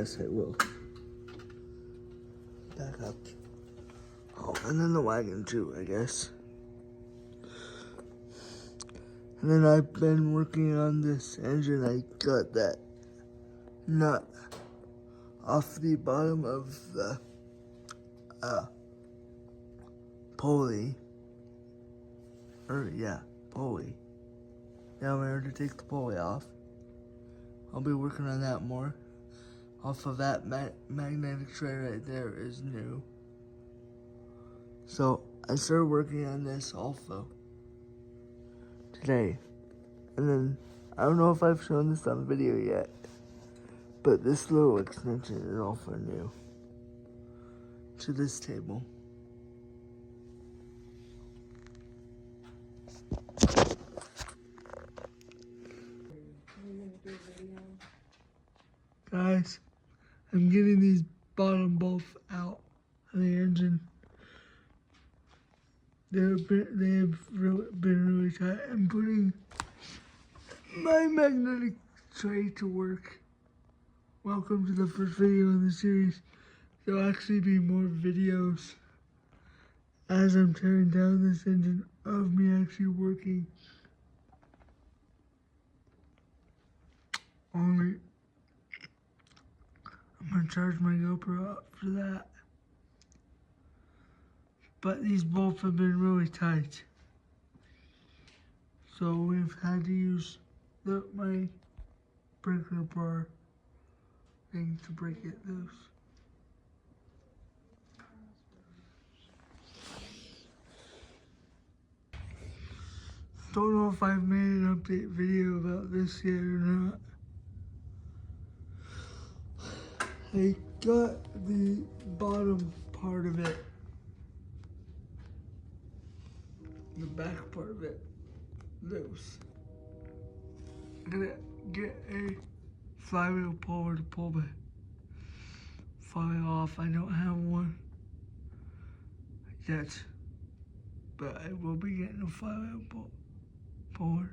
yes, I will. Back up. Oh, and then the wagon too, I guess. And then I've been working on this engine. I got that nut off the bottom of the pulley. Pulley. Now we're to take the pulley off. I'll be working on that more. Off of that magnetic tray right there is new. So I started working on this also today. And then I don't know if I've shown this on video yet, but this little extension is also new to this table. Guys, I'm getting these bottom bolts out of the engine. They have been really tight. I'm putting my magnetic tray to work. Welcome to the first video in the series. There'll actually be more videos as I'm tearing down this engine of me actually working. Only I'm gonna charge my GoPro up for that. But these bolts have been really tight. So we've had to use my breaker bar thing to break it loose. Don't know if I've made an update video about this yet or not. I got the bottom part of it, the back part of it, loose. I'm gonna get a flywheel puller to pull the flywheel off. I don't have one yet, but I will be getting a flywheel puller.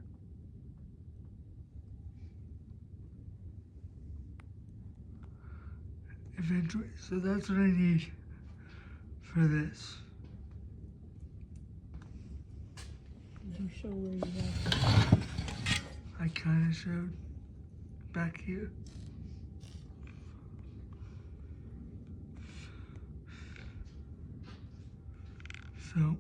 Eventually, so that's what I need for this. Did you show where you have it? I kind of showed back here. So